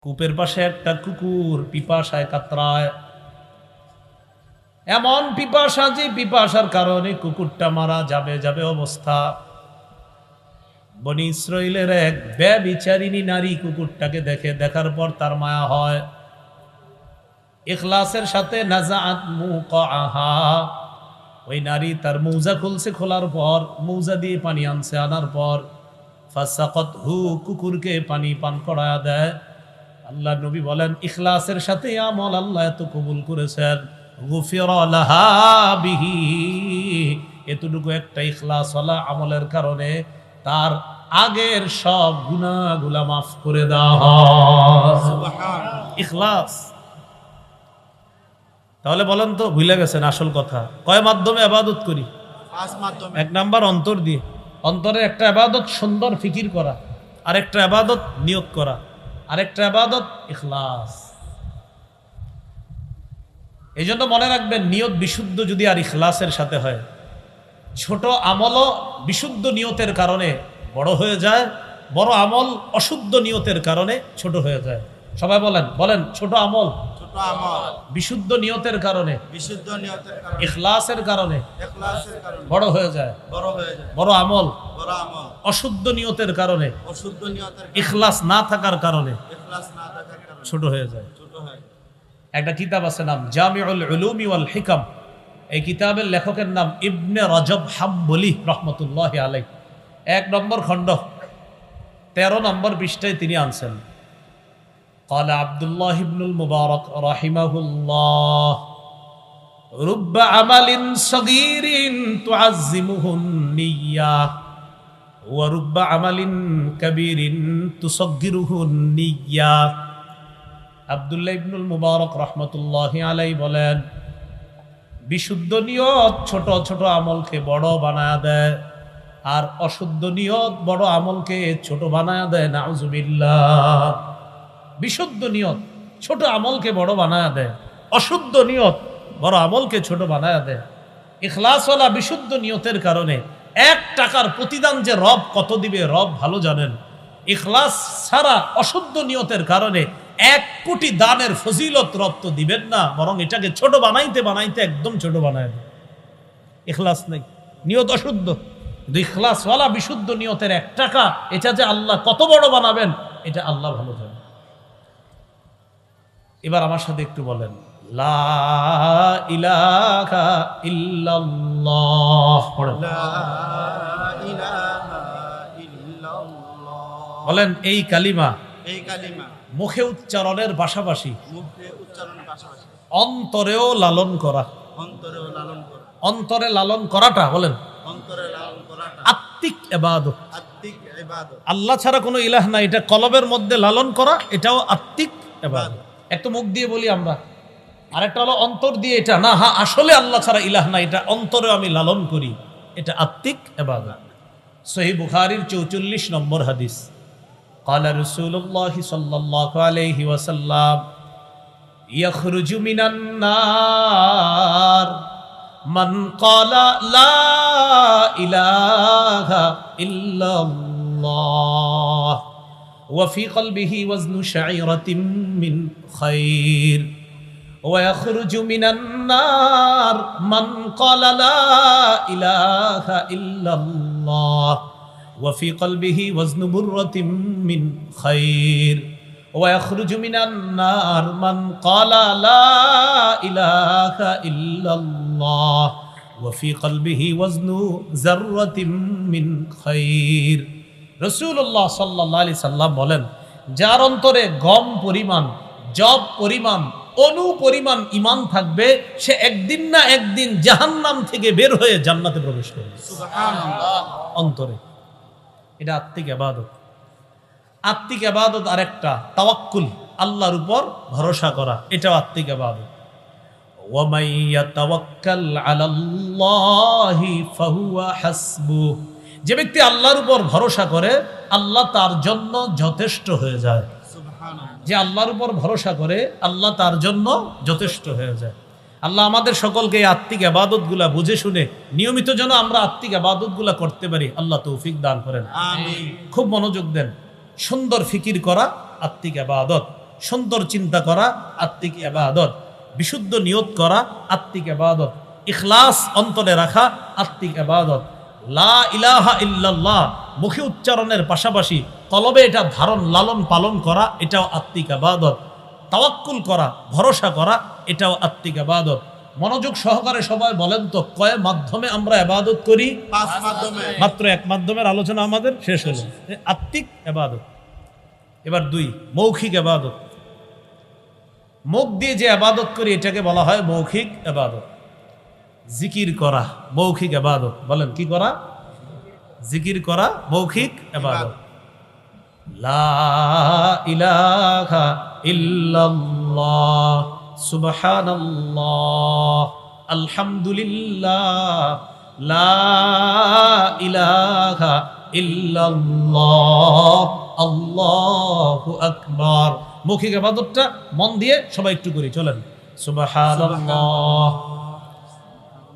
কূপের পাশে একটা কুকুর পিপাসায় কাতরায়, এমন পিপাসা যে পিপাসার কারণে কুকুরটা মারা যাবে যাবে অবস্থা। বনি ইসরাইলের এক ব্যভিচারিণী নারী কুকুরটাকে দেখে, দেখার পর তার মায়া হয়। ইখলাসের সাথে নাজাআত মুকাআহা, ওই নারী তার মৌজা খুলছে, খোলার পর মৌজা দিয়ে পানি আনছে, আনার পর ফাসাকাতহু, কুকুরকে পানি পান করায়া দেয়। আল্লাহ নবী বলেন ইখলাসের সাথে আমল আল্লাহ এত কবুল করেছেন, গুফিরা লাহা বিহি, এতটুকু একটা ইখলাসওয়ালা আমলের কারণে তার আগের সব গুনাহগুলা মাফ করে দেওয়া হয়। সুবহানাল্লাহ, ইখলাস। তাহলে বলেন তো, ভুলে গেছেন আসল কথা। কয় মাধ্যমে ইবাদত করি? 5 মাধ্যমে। এক নাম্বার অন্তর দিয়ে। অন্তরে একটা ইবাদত সুন্দর ফিকির করা, আরেকটা ইবাদত নিয়ত করা, আরেকটা ইবাদত ইখলাস। এই জন্য মনে রাখবেন, নিয়ত বিশুদ্ধ যদি আর ইখলাসের সাথে হয়, ছোট আমলও বিশুদ্ধ নিয়তের কারণে বড় হয়ে যায়, বড় আমল অশুদ্ধ নিয়তের কারণে ছোট হয়ে যায়। সবাই বলেন বলেন, ছোট আমল ছোট আমল বিশুদ্ধ নিয়তের কারণে, বিশুদ্ধ নিয়তের কারণে, ইখলাসের কারণে ইখলাসের কারণে বড় হয়ে যায়। বড় হয়ে যায়। বড় আমল বড় আমল অশুদ্ধ নিয়তের কারণে, অশুদ্ধ নিয়তের কারণে, ইখলাস না থাকার কারণে ইখলাস না থাকার কারণে ছোট হয়ে যায়। ছোট হয়। একটা কিতাব আছে, নাম জামিউল উলুমি ওয়াল হিকাম। এই কিতাবের লেখকের নাম ইবনে রজব হাম্বলি রহমতুল্লাহি আলাইহি। 1 নম্বর খণ্ড 13 নম্বর পৃষ্ঠায় তিনি আনছেন, قال عبد الله بن المبارك رحمه الله رب عمل صغير تعزمه النية ورب عمل كبير تصغره النية। আব্দুল্লাহ ইবনুল মুবারক রহমতুল্লাহি আলাইহি বলেন, বিশুদ্ধ নিয়ত ছোট ছোট আমলকে বড় বানায়া দেয়, আর অশুদ্ধ নিয়ত বড় আমলকে ছোট বানায়া দেয়। নাউজুবিল্লাহ। বিশুদ্ধ নিয়ত ছোট আমলকে বড় বানায়া দেয়, অশুদ্ধ নিয়ত বড় আমলকে ছোট বানায়া দেয়। ইখলাসওয়ালা বিশুদ্ধ নিয়তের কারণে 1 টাকার প্রতিদান যে রব কত দিবে রব ভালো জানেন। ইখলাস ছাড়া অশুদ্ধ নিয়তের কারণে 1 কোটি দানের ফজিলত রব তো দিবেন না, বরং এটাকে ছোট বানাইতে বানাইতে একদম ছোট বানায় দেয়। ইখলাস নেই, নিয়ত অশুদ্ধ। কিন্তু ইখলাসওয়ালা বিশুদ্ধ নিয়তের 1 টাকা, এটা যে আল্লাহ কত বড় বানাবেন এটা আল্লাহ ভালো জানেন। এবার আমার সাথে একটু বলেন, লা ইলাহা ইল্লাল্লাহ। লা ইলাহা ইল্লাল্লাহ। বলেন এই কালিমা এই কালিমা মুখে উচ্চারণের পাশাপাশি মুখে উচ্চারণের পাশাপাশি অন্তরেও লালন করা। অন্তরেও লালন করা। অন্তরে লালন করাটা, বলেন, অন্তরে লালন করাটা আত্মিক ইবাদত। আত্মিক ইবাদত। আল্লাহ ছাড়া কোনো ইলাহ নাই, এটা কলবের মধ্যে লালন করা, এটাও আত্মিক ইবাদত। একটা মুখ দিয়ে বলি আমরা, আরেকটা হলো অন্তর দিয়ে, এটা না হ্যাঁ আসলে আল্লাহ ছাড়া ইলাহ নাই, এটা অন্তরে আমি লালন করি, এটা আত্মিক ইবাদত। সহিহ বুখারীর 44 নম্বর হাদিস, قال رسول الله صلى الله عليه وسلم يخرج من النار من قال لا إله إلا الله وفي قلبه وزن شعيرة من خير ويخرج من النار من قال لا إله إلا الله وفي قلبه وزن برة من خير ويخرج من النار من قال لا إله إلا الله وفي قلبه وزن ذرة من خير। রাসূলুল্লাহ সাল্লাল্লাহু আলাইহি সাল্লাম বলেন, যার অন্তরে গম পরিমাণ, জব পরিমাণ, অনু পরিমাণ ঈমান থাকবে, সে একদিন না একদিন জাহান্নাম থেকে বের হয়ে জান্নাতে প্রবেশ করবে। সুবহানাল্লাহ। অন্তরে, এটা আত্মিক ইবাদত। আত্মিক ইবাদত আরেকটা তাওয়াক্কুল, আল্লাহর উপর ভরসা করা, এটাও আত্মিক ইবাদত। ওয়া মান ইয়াতাওয়াক্কাল আলাল্লাহি ফাহুয়া হাসবুহ, যে ব্যক্তি আল্লাহর উপর ভরসা করে আল্লাহ তার জন্য যথেষ্ট হয়ে যায়। সুবহানাল্লাহ। যে আল্লাহর উপর ভরসা করে আল্লাহ তার জন্য যথেষ্ট হয়ে যায়। আল্লাহ আমাদের সকলকে এই আত্মিক ইবাদতগুলা বুঝে শুনে নিয়মিত যেন আমরা আত্মিক ইবাদতগুলা করতে পারি, আল্লাহ তৌফিক দান করেন। আমিন। খুব মনোযোগ দেন। সুন্দর ফিকির করা আত্মিক ইবাদত, সুন্দর চিন্তা করা আত্মিক ইবাদত, বিশুদ্ধ নিয়ত করা আত্মিক ইবাদত, ইখলাস অন্তরে রাখা আত্মিক ইবাদত, লা ইলাহা ইল্লাল্লাহ মুখে উচ্চারণের পাশাপাশি কলবে এটা ধারণ লালন পালন করা এটাও আত্মিক ইবাদত, তাওয়াক্কুল করা ভরসা করা এটাও আত্মিক ইবাদত। মনোযোগ সহকারে সবাই বলেন তো কয় মাধ্যমে আমরা ইবাদত করি? 5 মাধ্যমে। মাত্র এক মাধ্যমের আলোচনা আমাদের শেষ হলো, আত্মিক ইবাদত। এবার 2 মৌখিক ইবাদত। মুখ দিয়ে যে ইবাদত করি এটাকে বলা হয় মৌখিক ইবাদত। জিকির করা মৌখিক ইবাদত। বলেন কি করা? জিকির করা মৌখিক ইবাদত। লা ইলাহা ইল্লাল্লাহ সুবহানাল্লাহ আলহামদুলিল্লাহ লা ইলাহা ইল্লাল্লাহ আল্লাহু আকবার। মৌখিক ইবাদতটা মন দিয়ে সবাই একটু করি, চলেন। সুবহানাল্লাহ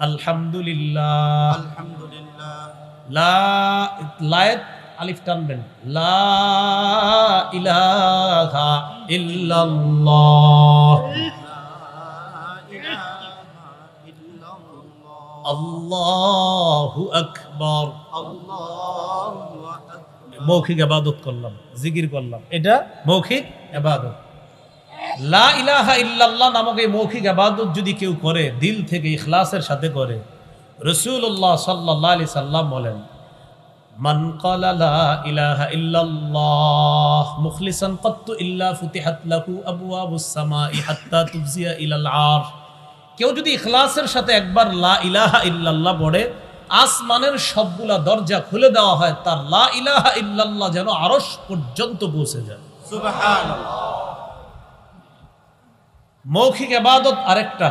আলহামদুলিল্লাহ আলহামদুলিল্লাহ লায়েত আলিফ টানবেন, লা ইলাহা ইল্লাল্লাহ আল্লাহু আকবার। মৌখিক ইবাদত করলাম, জিকির করলাম, এটা মৌখিক ইবাদত। লা ইলাহা ইল্লাল্লাহ নামক এই মৌখিক ইবাদত যদি কেউ করে দিল থেকে ইখলাসের সাথে করে, রাসূলুল্লাহ সাল্লাল্লাহু আলাইহি সাল্লাম বলেন মান ক্বালা লা ইলাহা ইল্লাল্লাহ মুখলিসান কাত্তু ইল্লা ফুতিহাত লাহু আবওয়াবুস সামাই হাত্তা তুফজিয়া ইলাল আরশ। কেউ যদি ইখলাসের সাথে একবার লা ইলাহা ইল্লাল্লাহ পড়ে, আসমানের সবগুলা দরজা খুলে দেওয়া হয়, তার লা ইলাহা ইল্লাল্লাহ যেন আরশ পর্যন্ত পৌঁছে যায়। সুবহানাল্লাহ। মৌখিক ইবাদত আরেকটা,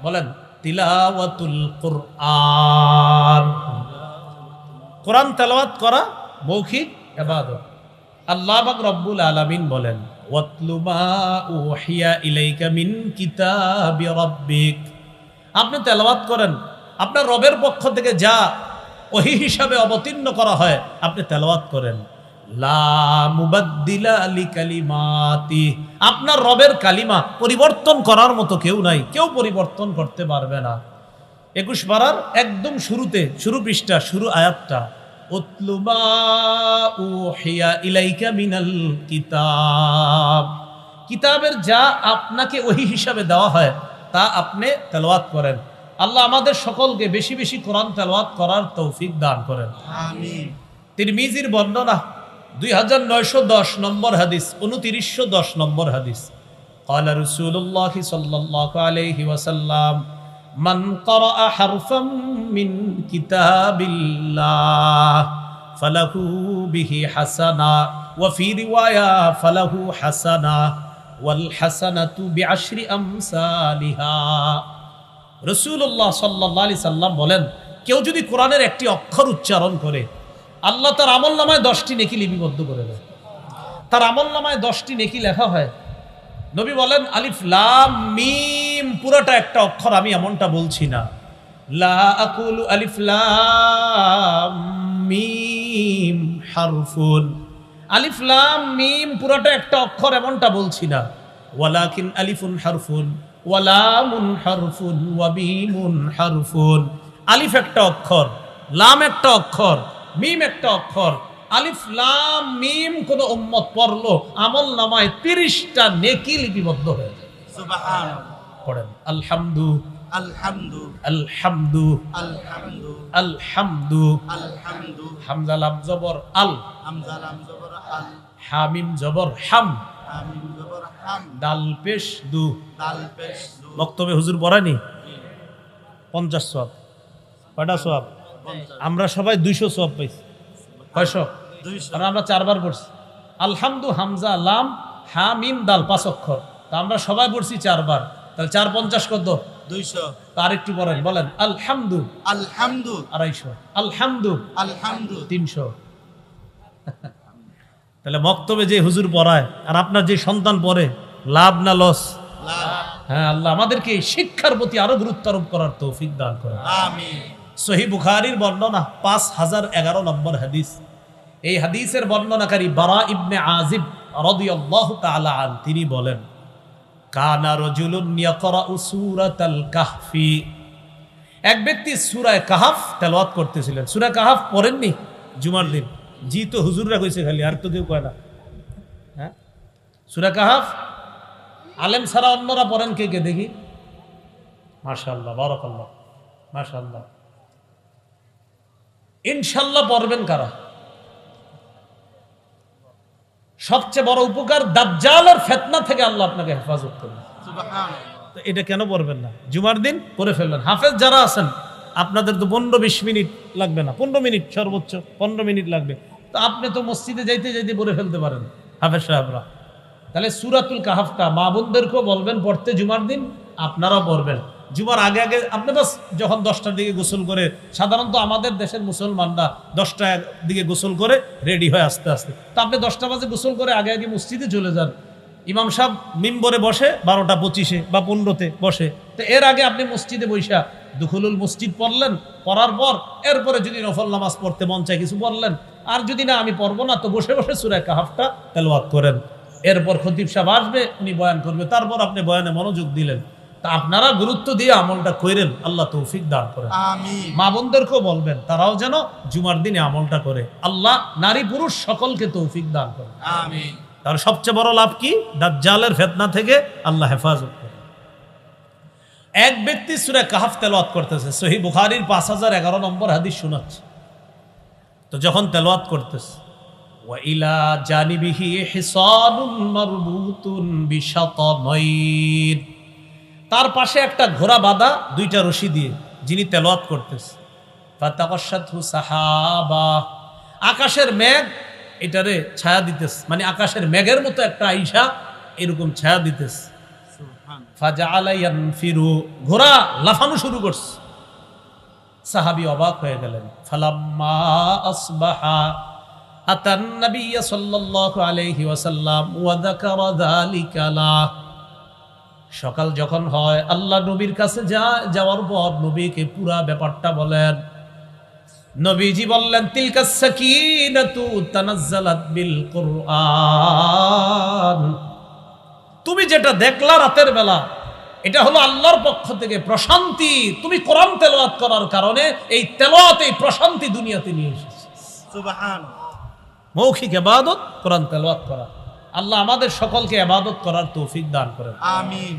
বলেন তিলাওয়াতুল কুরআন। কোরআন তেলাওয়াত করা মৌখিক ইবাদত। আল্লাহ পাক রব্বুল আলামিন বলেন ওয়াতলু মা উহিয়া ইলাইকা মিন কিতাবি রাব্বিক। আপনি তেলাওয়াত করেন, আপনার রবের পক্ষ থেকে যা ওহী হিসাবে অবতীর্ণ করা হয় আপনি তেলাওয়াত করেন। লা মুবাদ্দিলা লিকালিমাতি। আপনার রবের কালিমা পরিবর্তন করার মতো কেউ নাই, কেউ পরিবর্তন করতে পারবে না। 21 পারার একদম শুরুতে, শুরু পৃষ্ঠা, শুরু আয়াতটা উতলু মা উহিয়া ইলাইকা মিনাল কিতাব। কিতাবের যা আপনাকে ওহী হিসাবে দেওয়া হয় তা আপনি তেলাওয়াত করেন। আল্লাহ আমাদের সকলকে বেশি বেশি কোরআন তেলাওয়াত করার তৌফিক দান করেন, আমিন। তিরমিজির বর্ণনা 2910 নম্বর হাদিস, 2910 নম্বর হাদিস। قال رسول الله صلى الله عليه وسلم من قرأ حرفا من كتاب الله فله به حسنة وفي رواية فله حسنة والحسنة بعشر أمثالها। রাসূলুল্লাহ সাল্লাল্লাহু আলাইহি সাল্লাম বলেন কেউ যদি কোরআনের একটি অক্ষর উচ্চারণ করে আল্লাহ তার আমলনামায় 10টি নেকি লিপিবদ্ধ করে দেয়। তার আমলনামায় 10টি নেকি লেখা হয়। নবী বলেন আলিফ লাম মিম পুরোটা একটা অক্ষর, আমি এমনটা বলছি না। লা আকুলু আলিফ লাম মিম হারফুন। আলিফ লাম মিম পুরোটা একটা অক্ষর এমনটা বলছি না। ওয়ালাকিন আলিফুন হারফুন ওয়া লামুন হারফুন ওয়া মিমুন হারফুন। আলিফ একটা অক্ষর, লাম একটা অক্ষর, মিম একটা অক্ষর। আলিফ লাম মিম কোন উম্মত পড়লো আমল নামায় 30টা নেকি লিপিবদ্ধ হয়ে যায়। সুবহানাল্লাহ। পড়েন আলহামদু আলহামদু আলহামদু আলহামদু আলহামদু। আলহামদু। হামজা লাম জবর আল, হামজা লাম জবর আল, হামিম জবর হাম, হামিম জবর হাম, দাল পেশ দু। দাল পেশ দু। বক্তব্যে হুজুর পড়ায়নি 50 সওয়াব। কয়টা সওয়াব? 50। আমরা সবাই 200 সওয়াব পাইছি। কয়শো? 200। কারণ আমরা 4 বার পড়ছি। আলহামদু হামজা লাম হা মিম দাল 5 অক্ষর, তা আমরা সবাই পড়ছি 4 বার, তাহলে 4 50 কত? 200। তার একটু পড়েন, বলেন আলহামদু আলহামদু 250, আলহামদু আলহামদু 300। তাহলে বক্তব্যে যে হুজুর পড়ায় আর আপনার যে সন্তান পড়ে, লাভ না লস? লাভ। হ্যাঁ, আল্লাহ আমাদেরকে এই শিক্ষার প্রতি আরো গুরুত্ব আরোপ করার তৌফিক দান করেন। আমিন। সহিহ বুখারীর বর্ণনা 5011 নম্বর হাদিস। এই হাদিসের বর্ণনাকারী বারা ইবনে আজিব রাদিয়াল্লাহু তাআলা আন তিনি বলেন, কানা রাজুলুন ইয়াকরাউ সূরাতাল কাহফি, এক ব্যক্তি সূরা কাহফ তেলাওয়াত করতেছিলেন। সূরা কাহফ পড়েননি জুমার দিন? জি তো হুজুররা কইছে খালি, আর তো কেউ কয় না। হ্যাঁ, সূরা কাহফ আলেম ছাড়া অন্যরা পড়েন কে কে দেখি? মাশাআল্লাহ, বারাকাল্লাহ, মাশাআল্লাহ। ইনশাআল্লাহ পড়বেন কারা? সবচেয়ে বড় উপকার, দাজ্জালের ফিতনা থেকে আল্লাহ আপনাকে হেফাজত করবেন। সুবহানাল্লাহ। তো এটা কেন পড়বেন না? জুমার দিন পড়ে ফেললেন। হাফেজ যারা আছেন আপনাদের তো 15-20 মিনিট লাগবে না, 15 মিনিট সর্বোচ্চ 15 মিনিট লাগবে। তো আপনি তো মসজিদে যাইতে যাইতে পড়ে ফেলতে পারেন হাফেজ সাহেবরা। তাহলে সূরাতুল কাহফটা মা বোনদেরকেও বলবেন পড়তে জুমার দিন, আপনারাও পড়বেন। জুমার আগে আগে আপনি বাস যখন 10টার দিকে গোসল করে, সাধারণত আমাদের দেশের মুসলমানরা 10টার দিকে গোসল করে রেডি হয় আস্তে আস্তে, তো আপনি 10টা বাজে গোসল করে আগে আগে মসজিদে চলে যান। ইমাম সাহেব মিম্বরে বসে 12টা 25 বা 15-তে বসে, তো এর আগে আপনি মসজিদে বৈশা দুখুলুল মসজিদ পড়লেন, পড়ার পর এরপরে যদি নফল নামাজ পড়তে মন চায় কিছু পড়লেন, আর যদি না আমি পড়বো না তো বসে বসে সূরা কাহফটা তেলাওয়াত করেন। এরপর খতিব সাহেব আসবে, উনি বয়ান করবে, তারপর আপনি বয়ানে মনোযোগ দিলেন। তা আপনারা গুরুত্ব দিয়ে আমলটা করেন, আল্লাহ তৌফিক দান করেন। আমিন। মা বোনদেরকেও বলবেন তারাও যেন জুমার দিনে আমলটা করে। আল্লাহ নারী পুরুষ সকলকে তৌফিক দান করেন। আমিন। তার সবচেয়ে বড় লাভ কি? দাজ্জালের ফিতনা থেকে আল্লাহ হেফাজত করে। এক ব্যক্তি সূরা কাহফ তেলাওয়াত করতেছে, সহিহ বুখারীর 5011 নম্বর হাদিস শোনাচ্ছে। তো যখন তেলাওয়াত করতেছে, ওয়া ইলা জানিবিহি হিসানুন মারবুতুন বিশাতামাইন, তার পাশে একটা ঘোড়া বাঁধা 2টা রশি দিয়ে, যিনি তেলাওয়াত করতেছে। ফাতাকাশাতহু সাহাবা, আকাশের মেঘ এটারে ছায়া দিতেছে, মানে আকাশের মেঘের মতো একটা আইসা এরকম ছায়া দিতেছে। সুবহানাল্লাহ। ফাজাআলা ইয়ানফিরু, ঘোড়া লাফানো শুরু করছে। সাহাবী অবাক হয়ে গেলেন। ফালাম্মা আসবাহা আতান নবিয়্য সাল্লাল্লাহু আলাইহি ওয়াসাল্লাম ওয়া যাকারা যালিকা লা, সকাল যখন হয় আল্লাহ নবীর কাছে যাওয়ার পর নবীকে পুরা ব্যাপারটা বলেন। নবীজি বললেন, তিলকা সাকিনাতু তানাজ্জালাত বিল কুরআন, তুমি যেটা দেখলা রাতের বেলা, এটা হলো আল্লাহর পক্ষ থেকে প্রশান্তি। তুমি কোরআন তেলাওয়াত করার কারণে এই তেলাওয়াত, এই প্রশান্তি দুনিয়াতে নিয়ে এসেছে। সুবহানাল্লাহ। মৌখিক ইবাদত কোরআন তেলাওয়াত করা। আল্লাহ আমাদের সকলকে ইবাদত করার তৌফিক দান করেন। আমিন।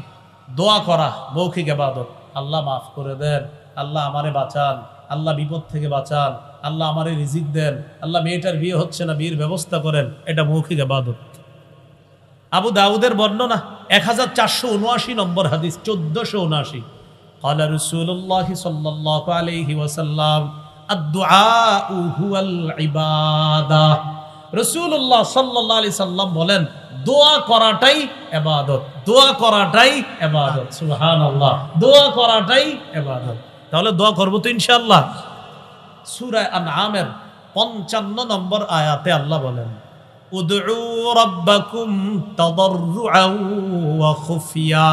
দোয়া করা মৌখিক ইবাদত, আল্লাহ মাফ করে দেন, আল্লাহ আমারে বাঁচান, আল্লাহ বিপদ থেকে বাঁচান, আল্লাহ আমারে রিজিক দেন, আল্লাহ মেয়েটার বিয়ে হচ্ছে না, বিয়ের ব্যবস্থা করেন, এটা মৌখিক ইবাদত। আবু দাউদের বর্ণনা 1479 নম্বর হাদিস, 1479, قال رسول الله صلى الله عليه وسلم الدعاء هو العبادة, রাসূলুল্লাহ সাল্লাল্লাহু আলাইহি সাল্লাম বলেন, দোয়া করাটাই ইবাদত, দোয়া করাটাই ইবাদত। সুবহানাল্লাহ, দোয়া করাটাই ইবাদত। তাহলে দোয়া করব তো ইনশাআল্লাহ। সূরা আনআমের 55 নম্বর আয়াতে আল্লাহ বলেন, উদউ রাব্বাকুম তাদাররুআন ওয়া খুফিয়া,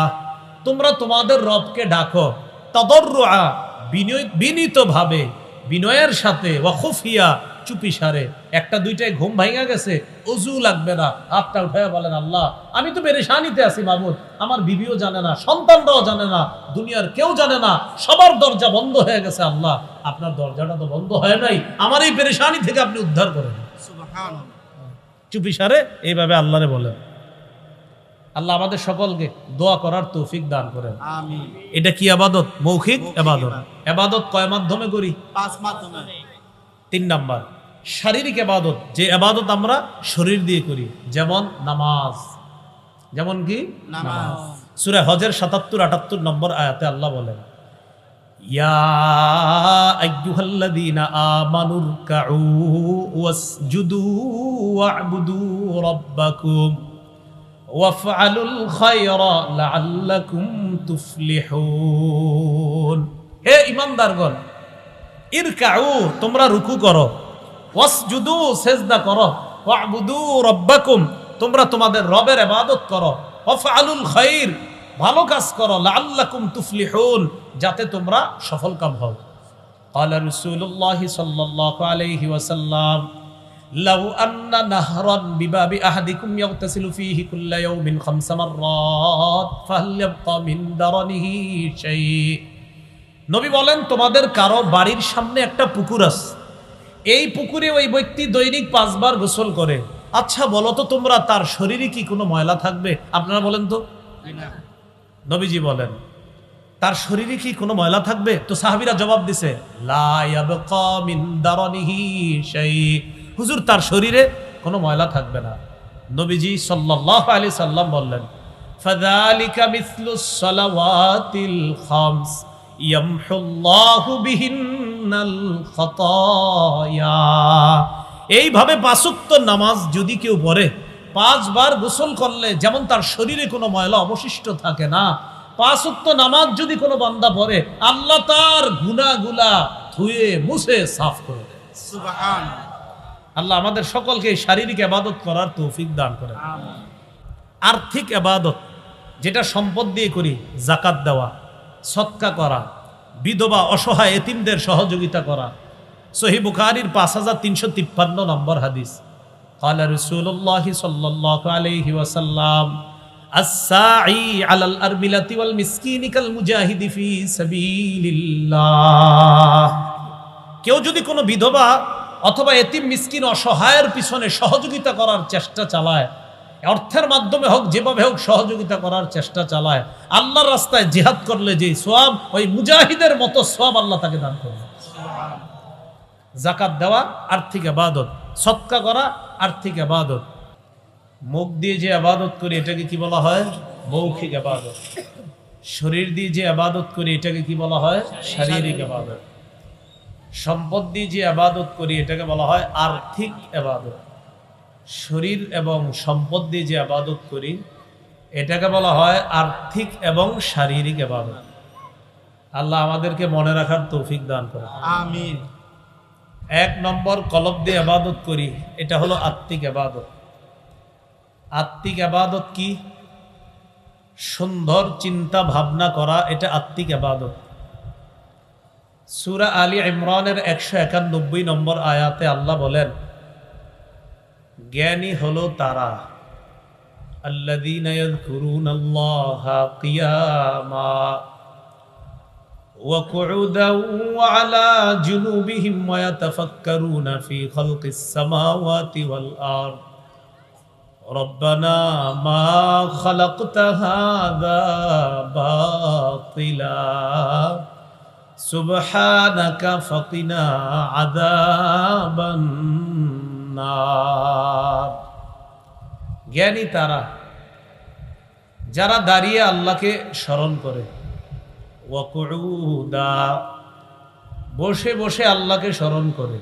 তোমরা তোমাদের রবকে ডাকো, তাদাররুআ বিনীতভাবে, বিনয়ের সাথে, ওয়া খুফিয়া চুপিসারে। একটা দুইটায় ঘুম ভাঙা গেছে, ওযু লাগবে না, হাতটা উঠায় বলেন, আল্লাহ আমি তো পেরেশানিতে আছি মাবুদ, আমার বিবিও জানে না, সন্তানরাও জানে না, দুনিয়ার কেউ জানে না, সবার দরজা বন্ধ হয়ে গেছে, আল্লাহ আপনার দরজাটা তো বন্ধ হয় নাই, আমার এই পেরেশানি থেকে আপনি উদ্ধার করেন। সুবহানাল্লাহ। চুপিসারে এইভাবে আল্লাহরে বলেন। আল্লাহ আমাদের সকলকে দোয়া করার তৌফিক দান করেন। আমিন। এটা কি ইবাদত? মৌখিক মৌখিক ইবাদত। ইবাদত। ইবাদত কয় মাধ্যমে করি? 5 মাধ্যমে। 3 নাম্বার শারীরিক ইবাদত, যে ইবাদত আমরা শরীর দিয়ে করি, যেমন নামাজ। যেমন কি? নামাজ। সূরা হজের 77-78 নম্বর আয়াতে আল্লাহ বলেন, ইয়া আইয়ুহাল্লাযীনা আমানুরকাউ ওয়াসজুদু ওয়া'বুদু রাব্বাকুম ওয়াফআলুল খায়রা লাআল্লাকুম তুফলিহুন। হে ঈমানদারগণ, ইরকাউ তোমরা রুকু করো, ওয়াসজুদু সিজদা করো, ওয়া'বুদু রাব্বাকুম তোমরা তোমাদের রবের ইবাদত করো, ওয়াফআলুল খায়র ভালো কাজ করো, লাআল্লাকুম তুফলিহুন যাতে তোমরা সফলকাম হও। ক্বালা রাসূলুল্লাহ সাল্লাল্লাহু আলাইহি ওয়াসাল্লাম, লাউ আন্না নাহরান বিবাবি আহাদিকুম ইয়াগতাসিলু ফীহি কুল্লা ইয়াউমিন 5 মাররাত ফাহাল ইয়াবকা মিন দারানিহি শাই। নবী বলেন, তোমাদের কারো বাড়ির সামনে একটা পুকুর আছে, এই পুকুরে ওই ব্যক্তি দৈনিক 5 বার গোসল করে। আচ্ছা বলো তো তোমরা, তার শরীরে কি কোনো ময়লা থাকবে? আপনারা বলেন তো। নবীজি বলেন, তার শরীরে কি কোনো ময়লা থাকবে? তো সাহাবীরা জবাব দিছে, লা ইয়াবকা মিন দারানিহি শাই। হুজুর, তার শরীরে কোনো ময়লা থাকবে না। নবীজি সাল্লাল্লাহু আলাইহি সাল্লাম বললেন, ফাযালিকা মিসলুস সালাওয়াতিল খামস ইয়ামহুল্লাহু বিহিন্নাল খাতায়া। এইভাবে 5 ওয়াক্ত নামাজ যদি কেউ পড়ে, 5 বার গোসল করলে যেমন তার শরীরে কোনো ময়লা অবশিষ্ট থাকে না, 5 ওয়াক্ত নামাজ যদি কোনো বান্দা পড়ে, আল্লাহ তার গুনাহগুলা ধুয়ে মুছে সাফ করে দেয়। সুবহানাল্লাহ। আল্লাহ আমাদের সকলকে শারীরিক ইবাদত করার তৌফিক দান করেন। আমিন। আর্থিক ইবাদত যেটা সম্পদ দিয়ে করি, যাকাত দেওয়া, সদকা করা, বিধবা অসহায় এতিমদের সহযোগিতা করা। সহিহ বুখারীর 5353 নম্বর হাদিস, ক্বালা রাসূলুল্লাহি সাল্লাল্লাহু আলাইহি ওয়াসাল্লাম, আস-সাঈ আলাল আরমিলাতি ওয়াল মিসকিনি কাল মুজাহিদি ফি সাবিলিল্লাহ। কেউ যদি কোনো বিধবা অথবা এতিম মিসকিন অসহায়ের পিছনে সহযোগিতা করার চেষ্টা চালায়, অর্থের মাধ্যমে হোক যেভাবে হোক সহযোগিতা করার চেষ্টা চালায়, আল্লাহর রাস্তায় জিহাদ করলে যে সওয়াব, ওই মুজাহিদের মতো সওয়াব আল্লাহ তাকে দান করবে। যাকাত দেওয়া আর্থিক ইবাদত, সদকা করা আর্থিক ইবাদত। মুখ দিয়ে যে ইবাদত করি এটাকে কি বলা হয়? মৌখিক ইবাদত। শরীর দিয়ে যে ইবাদত করি এটাকে কি বলা হয়? শারীরিক ইবাদত। সম্পদ দিয়ে যে ইবাদত করি এটাকে বলা হয় আর্থিক ইবাদত। শরীর এবং সম্পদ দিয়ে যে ইবাদত করি এটাকে বলা হয় আর্থিক এবং শারীরিক ইবাদত। আল্লাহ আমাদেরকে মনে রাখার তৌফিক দান করে। আমিন। 1 নম্বর, কলব দিয়ে ইবাদত করি, এটা হলো আত্মিক ইবাদত। আত্মিক ইবাদত কি? সুন্দর চিন্তা ভাবনা করা, এটা আত্মিক ইবাদত। সূরা আলী ইমরানের 191 নম্বর আয়াতে আল্লাহ বলেন, জ্ঞানী হলো তারা, আল্লাযীনা ইয়াযকুরুনাল্লাহা কিয়ামা ওয়া কুউদান ওয়া আলা জুনুবিহিম ওয়া ইয়াতাফাক্কারুনা ফি খালকিস সামাওয়াতি ওয়াল আরদ রব্বানা মা খালাকতা হাযা বাতিলা সুবহানাকা ফাকিনা আযাবান নার। জ্ঞানী তারা যারা দাঁড়িয়ে আল্লাহকে স্মরণ করে, ওয়া কুউদা বসে বসে আল্লাহকে স্মরণ করে,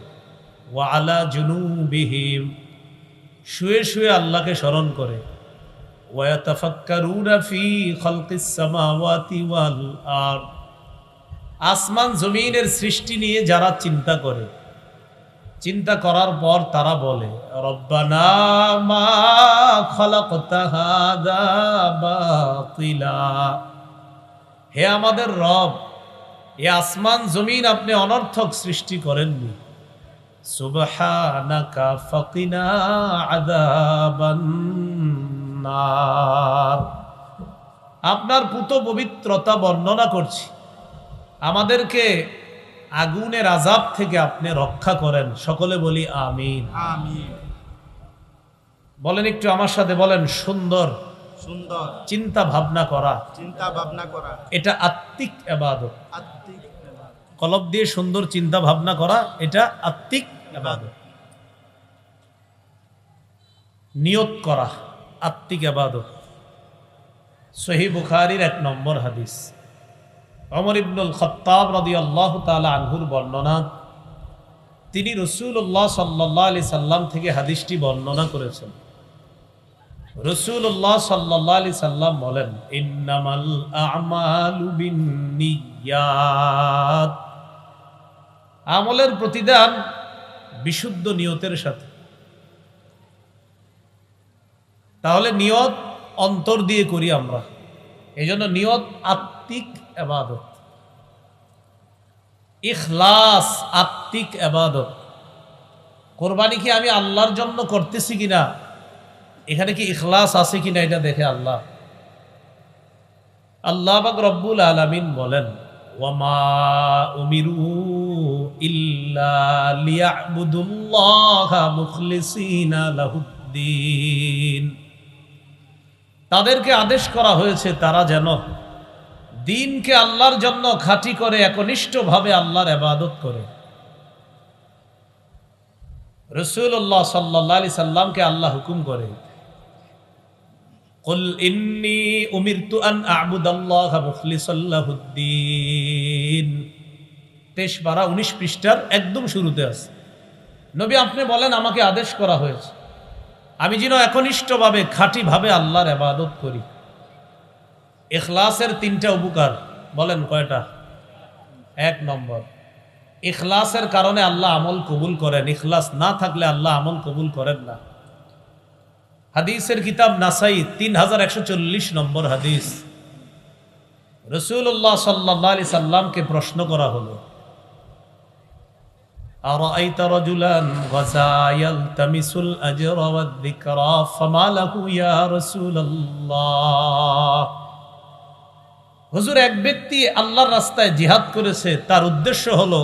ওয়া আলা জুনুবিহিম শুয়ে শুয়ে আল্লাহকে স্মরণ করে, ওয়া ইয়াতাফাক্কারুনা ফি খালকিস সামাওয়াতি ওয়াল আরদ আসমান জমিনের সৃষ্টি নিয়ে যারা চিন্তা করে, চিন্তা করার পর তারা বলে, রব্বানা মা খালাকতা হাযা বাতিলা, হে আমাদের রব, এ আসমান জমিন আপনি অনর্থক সৃষ্টি করেননি। সুবহানাকা ফাকিনা আযাবান নার, আপনার পুত পবিত্রতা বর্ণনা করছি, আমাদেরকে আগুনের আযাব থেকে আপনি রক্ষা করেন। সকলে বলি আমিন। আমিন। বলেন একটু আমার সাথে, বলেন সুন্দর সুন্দর চিন্তা ভাবনা করা, চিন্তা ভাবনা করা, এটা আত্মিক ইবাদত। আত্মিক ইবাদত। কলব দিয়ে সুন্দর চিন্তা ভাবনা করা, এটা আত্মিক ইবাদত। নিয়ত করা আত্মিক ইবাদত। সহিহ বুখারীর 1 নম্বর হাদিস, ওমর ইবনুল খাত্তাব রাদিয়াল্লাহু তাআলা আনহুর বর্ণনা, তিনি রাসূলুল্লাহ সাল্লাল্লাহু আলাইহি সাল্লাম থেকে হাদিসটি বর্ণনা করেছেন। রাসূলুল্লাহ সাল্লাল্লাহু আলাইহি সাল্লাম বলেন, ইন্নামাল আ'মালু বিন্নিয়াত, আমলের প্রতিদান বিশুদ্ধ নিয়তের সাথে। তাহলে নিয়ত অন্তর দিয়ে করি আমরা, এজন্য নিয়ত আত্মিক ইবাদত। ইখলাস আত্মিক ইবাদত। কোরবানি কি আমি আল্লাহর জন্য করতেছি কিনা, এখানে কি ইখলাস আছে কিনা এটা দেখে আল্লাহ। আল্লাহ পাক রব্বুল আলামিন বলেন, ওয়ামা উমিরু ইল্লা লিয়াবুদুল্লাহা মুখলিসিনা লাহুদ্দিন। তাদেরকে আদেশ করা হয়েছে তারা যেন দ্বীনকে আল্লাহর জন্য খাঁটি করে একনিষ্ঠভাবে আল্লাহর ইবাদত করে। রাসূলুল্লাহ সাল্লাল্লাহু আলাইহি সাল্লামকে আল্লাহ হুকুম করে, কুল ইন্নী উমিরতু আন আ'বুদাল্লাহা মুখলিসাল লাহুদ্দিন। 23 পারা 19 পৃষ্ঠার একদম শুরুতে আছে। নবী আপনি বলেন আমাকে আদেশ করা হয়েছে আমি যেন একনিষ্ঠভাবে খাঁটিভাবে আল্লাহর ইবাদত করি। ইখলাসের 3টা উপকার, বলেন কয়টা? 1 নম্বর, ইখলাসের কারণে আল্লাহ আমল কবুল করেন, ইখলাস না থাকলে আল্লাহ আমল কবুল করেন না। হাদিসের কিতাব নাসাই 3140 নম্বর হাদিস। রাসূলুল্লাহ সাল্লাল্লাহু আলাইহি সাল্লামকে প্রশ্ন করা হলো, আরাআইতা রাজুলান গাযা ইয়ালতামিসুল আজরা ওয়াদ যিকরা ফামা লাহু ইয়া রাসূলুল্লাহ। হুজুর, এক ব্যক্তি আল্লাহর রাস্তায় জিহাদ করেছে, তার উদ্দেশ্য হলো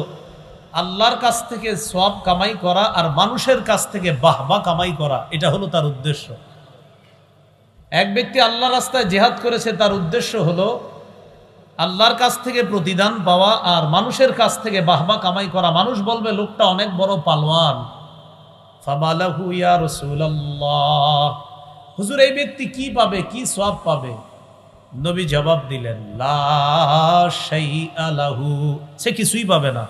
আল্লাহর কাছ থেকে সওয়াব কামাই করা আর মানুষের কাছ থেকে বাহবা কামাই করা, এটা হলো তার উদ্দেশ্য। এক ব্যক্তি আল্লাহর রাস্তায় জিহাদ করেছে, তার উদ্দেশ্য হলো আল্লাহর কাছ থেকে প্রতিদান পাওয়া আর মানুষের কাছ থেকে বাহবা কামাই করা। মানুষ বলবে লোকটা অনেক বড় পালোয়ান। ফামালাহু ইয়া রাসূলুল্লাহ, হুজুর এই ব্যক্তি কি পাবে, কি সওয়াব পাবে? নবী জবাব দিলেন, লা শাইআ লাহু, সে কিছুই পাবে না।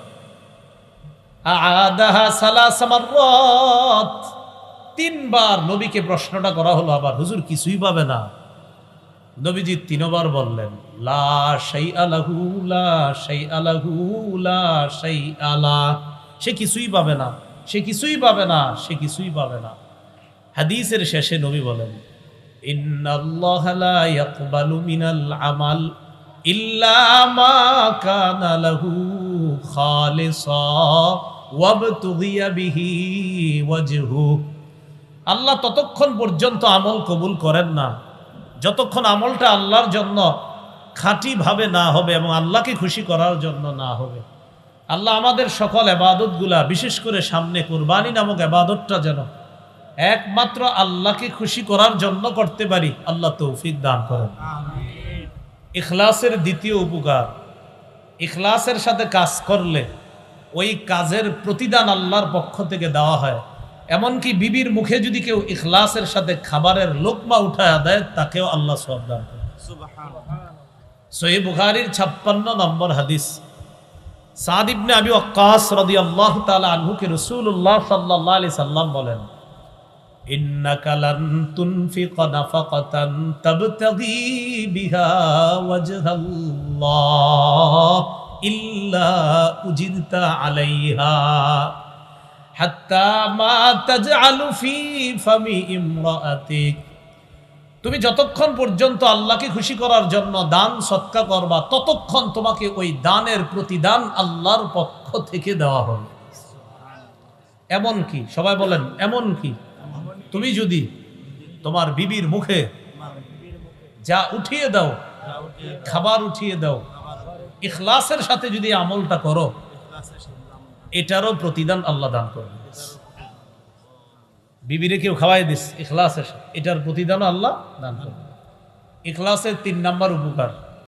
আদাহা সালাসা মাররাত, 3 বার নবীকে প্রশ্নটা করা হলো আবার, হুজুর কিছুই পাবে না? নবীজি 3 বার বললেন, লা শাইআ লাহু, লা শাইআ লাহু, লা শাইআ লা, সে কিছুই পাবে না, সে কিছুই পাবে না, সে কিছুই পাবে না। হাদিসের শেষে নবী বলেন, ইন্নাল্লাহা লা ইয়াকবালু মিনাল আমাল ইল্লা মা কানা লাহু খালিসা ওয়াবতুগিয়া বিহি ওয়াজহু। আল্লাহ ততক্ষণ পর্যন্ত আমল কবুল করেন না যতক্ষণ আমলটা আল্লাহর জন্য খাঁটিভাবে না হবে এবং আল্লাহকে খুশি করার জন্য না হবে। আল্লাহ আমাদের সকল ইবাদতগুলা, বিশেষ করে সামনে কুরবানি নামক ইবাদতটা যেন একমাত্র আল্লাহকে খুশি করার জন্য করতে পারি, আল্লাহ তৌফিক দান করেন। আমিন। ইখলাসের 2য় উপকার, ইখলাসের সাথে কাজ করলে ওই কাজের প্রতিদান আল্লাহর পক্ষ থেকে দেওয়া হয়। এমনকি বিবির মুখে যদি কেউ ইখলাসের সাথে খাবারের লোকমা উঠায় দেয়, তাকেও আল্লাহ সওয়াব দান করেন। সুবহানাল্লাহ। সহিহ বুখারীর 56 নম্বর হাদিস। সাদ ইবনে আবি ওয়াক্কাস রাদিয়াল্লাহু তাআলা আনহুকে রাসূলুল্লাহ সাল্লাল্লাহু আলাইহি সাল্লাম বলেন, ইন্নাকা লান তুনফিকা নাফাকাতান তাবতাগী বিহা ওয়াজহাল্লাহ ইল্লা উজিরতা আলাইহা হাত্তা মা তাজআলু ফি ফামি ইমরাআতিক। তুমি যতক্ষণ পর্যন্ত আল্লাহকে খুশি করার জন্য দান সদকা করবা, ততক্ষণ তোমাকে ওই দানের প্রতিদান আল্লাহর পক্ষ থেকে দেওয়া হবে। এমন কি, সবাই বলেন এমন কি, তুমি যদি তোমার বিবির মুখে যা উঠিয়ে দাও, খাবার উঠিয়ে দাও, ইখলাসের সাথে যদি আমলটা করো, এটারও প্রতিদান আল্লাহ দান করবে। বিবিরে কেউ খাওয়াই দিস ইখলাসের সাথে, এটার প্রতিদানও আল্লাহ দান করবে। ইখলাসের 3 নম্বর উপকার,